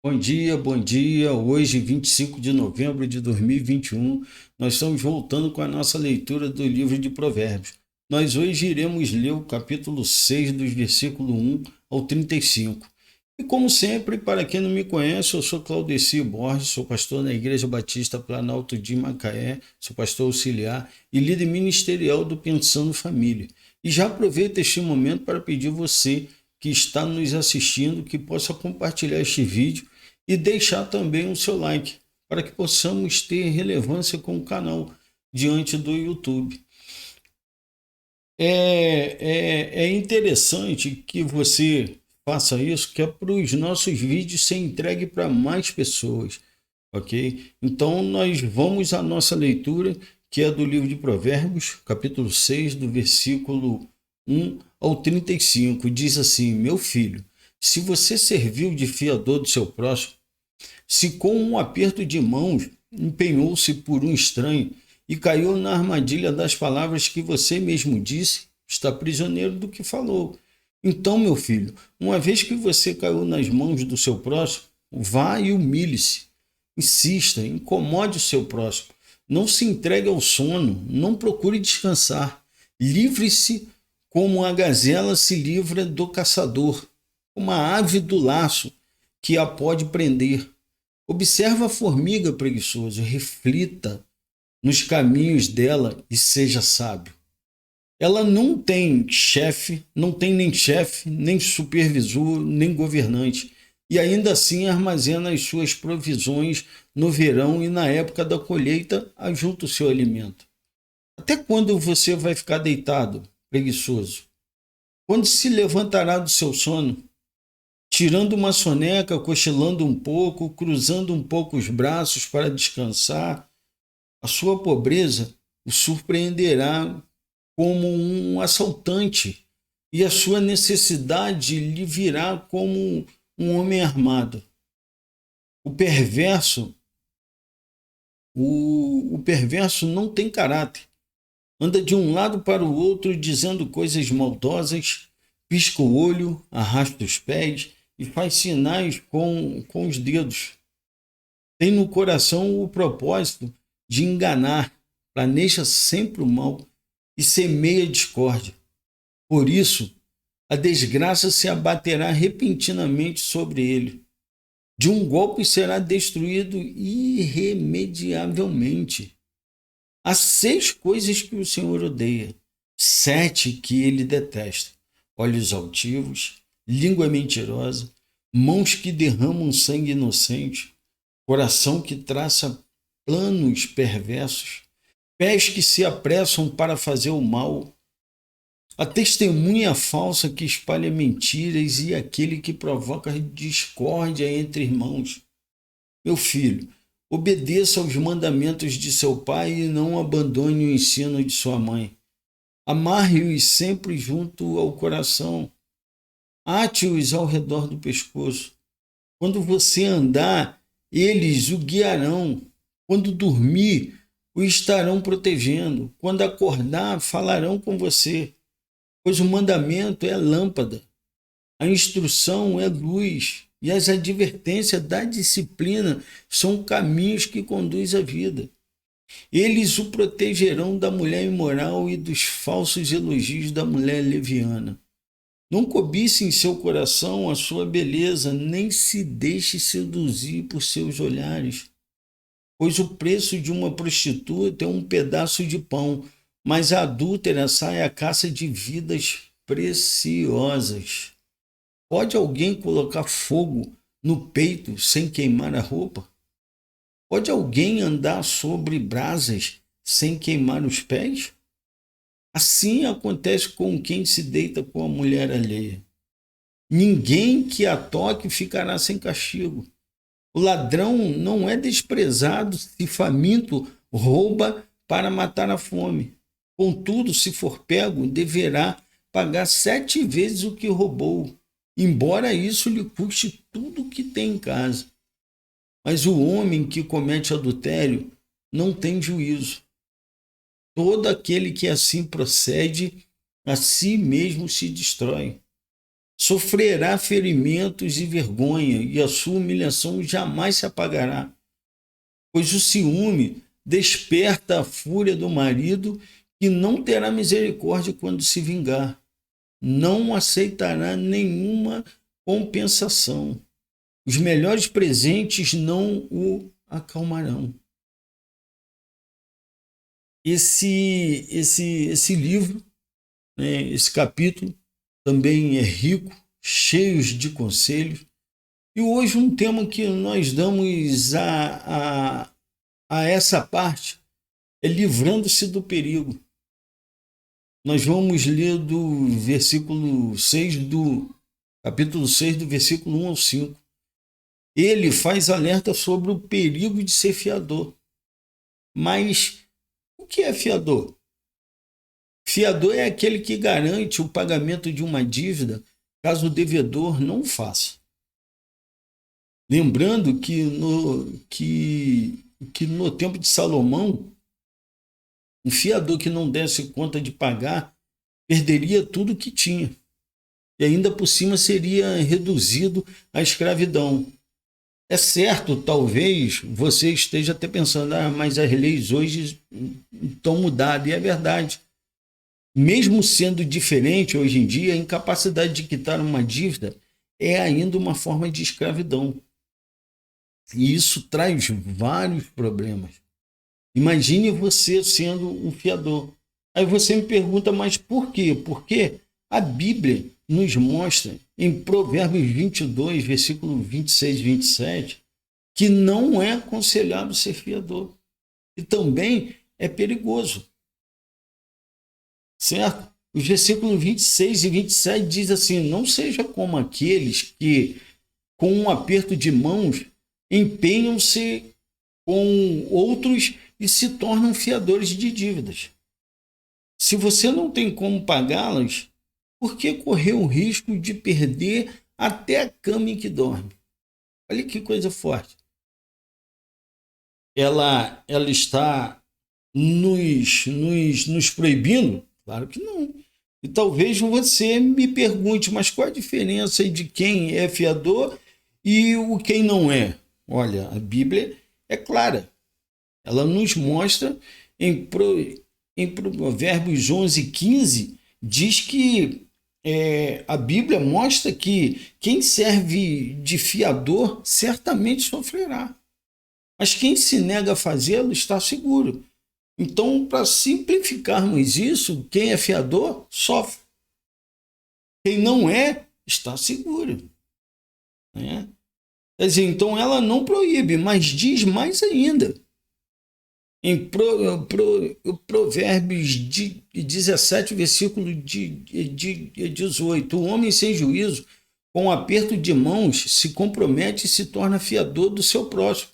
Bom dia, bom dia. Hoje, 25 de novembro de 2021, nós estamos voltando com a nossa leitura do livro de Provérbios. Nós hoje iremos ler o capítulo 6, dos versículos 1 ao 35. E como sempre, para quem não me conhece, eu sou Claudeci Borges, sou pastor na Igreja Batista Planalto de Macaé, sou pastor auxiliar e líder ministerial do Pensando Família. E já aproveito este momento para pedir você que está nos assistindo que possa compartilhar este vídeo e deixar também o seu like, para que possamos ter relevância com o canal diante do YouTube. É interessante que você faça isso, que é para os nossos vídeos ser entregue para mais pessoas, ok? Então nós vamos à nossa leitura, que é do livro de Provérbios, capítulo 6, do versículo 1 ao 35. Diz assim: meu filho, se você serviu de fiador do seu próximo, se com um aperto de mãos empenhou-se por um estranho e caiu na armadilha das palavras que você mesmo disse, está prisioneiro do que falou. Então, meu filho, uma vez que você caiu nas mãos do seu próximo, vá e humilhe-se. Insista, incomode o seu próximo. Não se entregue ao sono, não procure descansar. Livre-se como a gazela se livra do caçador, como a ave do laço que a pode prender. Observa a formiga, preguiçoso, reflita nos caminhos dela e seja sábio. Ela não tem chefe, não tem nem chefe, nem supervisor, nem governante, e ainda assim armazena as suas provisões no verão e na época da colheita ajunta o seu alimento. Até quando você vai ficar deitado, preguiçoso? Quando se levantará do seu sono? Tirando uma soneca, cochilando um pouco, cruzando um pouco os braços para descansar, a sua pobreza o surpreenderá como um assaltante e a sua necessidade lhe virá como um homem armado. O perverso, o perverso não tem caráter. Anda de um lado para o outro dizendo coisas maldosas, pisca o olho, arrasta os pés e faz sinais com os dedos. Tem no coração o propósito de enganar, planeja sempre o mal e semeia discórdia. Por isso, a desgraça se abaterá repentinamente sobre ele. De um golpe será destruído irremediavelmente. Há 6 coisas que o Senhor odeia, 7 que ele detesta: olhos altivos, língua mentirosa, mãos que derramam sangue inocente, coração que traça planos perversos, pés que se apressam para fazer o mal, a testemunha falsa que espalha mentiras e aquele que provoca discórdia entre irmãos. Meu filho, obedeça aos mandamentos de seu pai e não abandone o ensino de sua mãe. Amarre-os sempre junto ao coração. Ate-os ao redor do pescoço. Quando você andar, eles o guiarão. Quando dormir, o estarão protegendo. Quando acordar, falarão com você. Pois o mandamento é lâmpada, a instrução é luz e as advertências da disciplina são caminhos que conduzem à vida. Eles o protegerão da mulher imoral e dos falsos elogios da mulher leviana. Não cobice em seu coração a sua beleza, nem se deixe seduzir por seus olhares, pois o preço de uma prostituta é um pedaço de pão, mas a adúltera sai à caça de vidas preciosas. Pode alguém colocar fogo no peito sem queimar a roupa? Pode alguém andar sobre brasas sem queimar os pés? Assim acontece com quem se deita com a mulher alheia. Ninguém que a toque ficará sem castigo. O ladrão não é desprezado se faminto rouba para matar a fome. Contudo, se for pego, deverá pagar 7 vezes o que roubou, embora isso lhe custe tudo o que tem em casa. Mas o homem que comete adultério não tem juízo. Todo aquele que assim procede, a si mesmo se destrói. sofrerá ferimentos e vergonha, e a sua humilhação jamais se apagará. Pois o ciúme desperta a fúria do marido, que não terá misericórdia quando se vingar. Não aceitará nenhuma compensação. Os melhores presentes não o acalmarão. Esse livro, né, esse capítulo, também é rico, cheio de conselhos. E hoje um tema que nós damos a essa parte é livrando-se do perigo. Nós vamos ler do versículo 6 do capítulo 6, do versículo 1 ao 5. Ele faz alerta sobre o perigo de ser fiador. Mas o que é fiador? Fiador é aquele que garante o pagamento de uma dívida caso o devedor não o faça. Lembrando que no tempo de Salomão, um fiador que não desse conta de pagar perderia tudo o que tinha. E ainda por cima seria reduzido à escravidão. É certo, talvez você esteja até pensando, mas as leis hoje estão mudadas. E é verdade. Mesmo sendo diferente hoje em dia, a incapacidade de quitar uma dívida é ainda uma forma de escravidão. E isso traz vários problemas. Imagine você sendo um fiador. Aí você me pergunta, mas por quê? Porque a Bíblia nos mostra, em Provérbios 22, versículo 26 e 27, que não é aconselhável ser fiador. E também é perigoso. Certo? Os versículos 26 e 27 diz assim: não seja como aqueles que, com um aperto de mãos, empenham-se com outros e se tornam fiadores de dívidas. Se você não tem como pagá-las, por que correr o risco de perder até a cama em que dorme? Olha que coisa forte. Ela está nos proibindo? Claro que não. E talvez você me pergunte, mas qual a diferença de quem é fiador e o quem não é? Olha, a Bíblia é clara. Ela nos mostra em Provérbios 11, 15, diz que a Bíblia mostra que quem serve de fiador certamente sofrerá. Mas quem se nega a fazê-lo está seguro. Então, para simplificarmos isso, quem é fiador sofre. Quem não é, está seguro. Né? Quer dizer, então ela não proíbe, mas diz mais ainda. Em Provérbios 17, versículo 18, o homem sem juízo, com um aperto de mãos, se compromete e se torna fiador do seu próximo.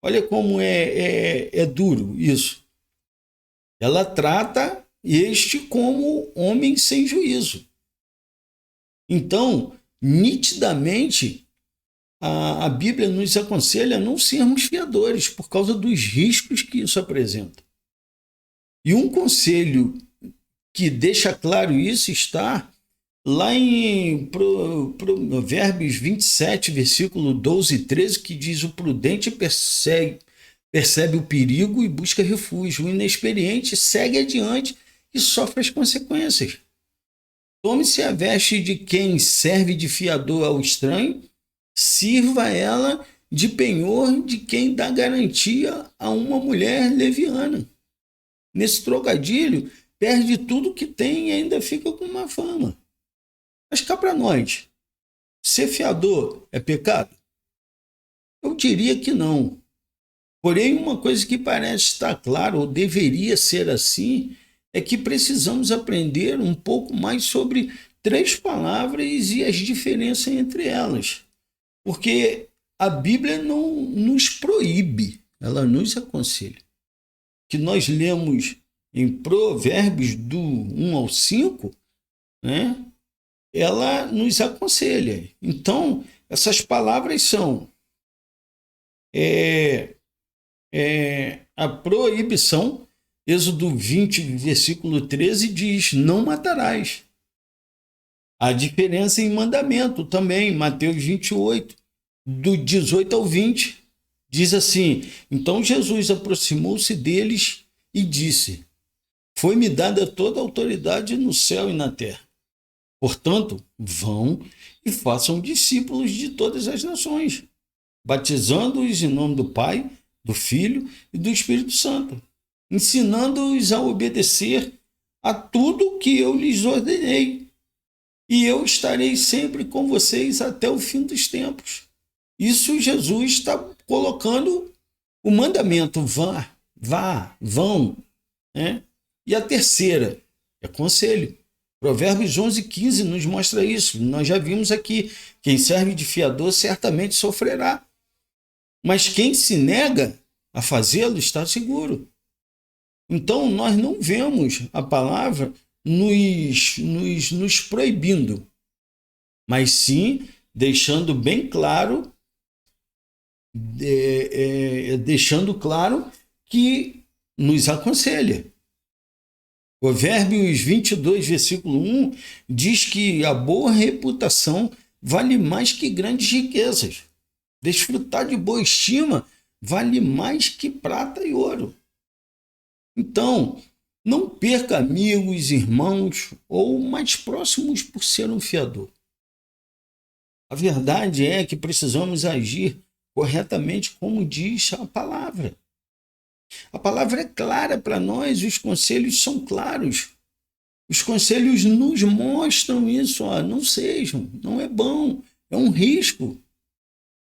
Olha como é duro isso. Ela trata este como homem sem juízo. Então, nitidamente, a Bíblia nos aconselha a não sermos fiadores por causa dos riscos que isso apresenta. E um conselho que deixa claro isso está lá em Provérbios 27, versículo 12 e 13, que diz: o prudente percebe o perigo e busca refúgio. O inexperiente segue adiante e sofre as consequências. Tome-se a veste de quem serve de fiador ao estranho, sirva ela de penhor de quem dá garantia a uma mulher leviana. Nesse trocadilho, perde tudo que tem e ainda fica com uma fama. Mas cá para nós, ser fiador é pecado? Eu diria que não. Porém, uma coisa que parece estar clara, ou deveria ser assim, é que precisamos aprender um pouco mais sobre 3 palavras e as diferenças entre elas. Porque a Bíblia não nos proíbe, ela nos aconselha. Que nós lemos em Provérbios do 1 ao 5, né? Ela nos aconselha. Então, essas palavras são a proibição. Êxodo 20, versículo 13 diz: não matarás. Há diferença em mandamento também, Mateus 28, do 18 ao 20. Diz assim: então Jesus aproximou-se deles e disse: foi-me dada toda a autoridade no céu e na terra. Portanto, vão e façam discípulos de todas as nações, batizando-os em nome do Pai, do Filho e do Espírito Santo, ensinando-os a obedecer a tudo que eu lhes ordenei. E eu estarei sempre com vocês até o fim dos tempos. Isso Jesus está colocando o mandamento: vão. Né? E a terceira é conselho. Provérbios 11:15 nos mostra isso. Nós já vimos aqui: quem serve de fiador certamente sofrerá, mas quem se nega a fazê-lo está seguro. Então, nós não vemos a palavra nos proibindo, mas sim deixando bem claro, que nos aconselha. Provérbios 22, versículo 1, diz que a boa reputação vale mais que grandes riquezas. Desfrutar de boa estima vale mais que prata e ouro. Então, não perca amigos, irmãos ou mais próximos por ser um fiador. A verdade é que precisamos agir corretamente como diz a palavra. A palavra é clara para nós, os conselhos são claros. Os conselhos nos mostram isso, não sejam, não é bom, é um risco.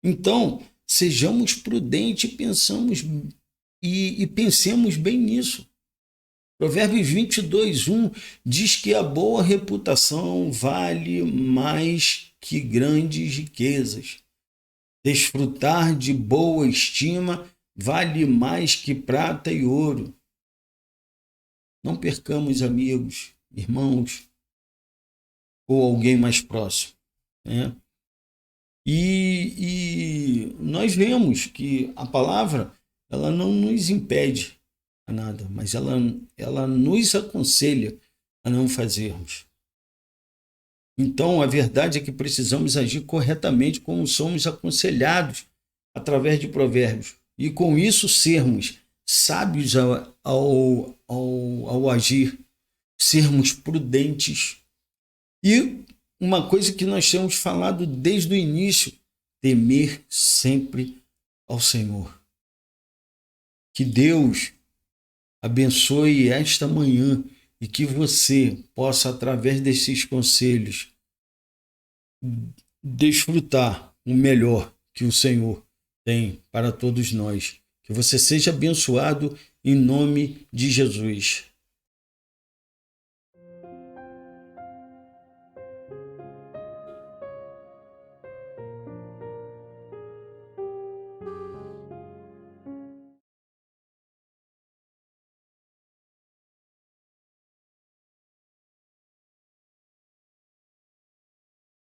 Então, sejamos prudentes e pensemos bem nisso. Provérbios 22:1 diz que a boa reputação vale mais que grandes riquezas. Desfrutar de boa estima vale mais que prata e ouro. Não percamos amigos, irmãos ou alguém mais próximo. Né? E nós vemos que a palavra ela não nos impede a nada, mas ela nos aconselha a não fazermos. Então, a verdade é que precisamos agir corretamente como somos aconselhados através de provérbios. E com isso sermos sábios ao agir, sermos prudentes. E uma coisa que nós temos falado desde o início: temer sempre ao Senhor. Que Deus abençoe esta manhã e que você possa, através desses conselhos, desfrutar o melhor que o Senhor tem para todos nós. Que você seja abençoado em nome de Jesus.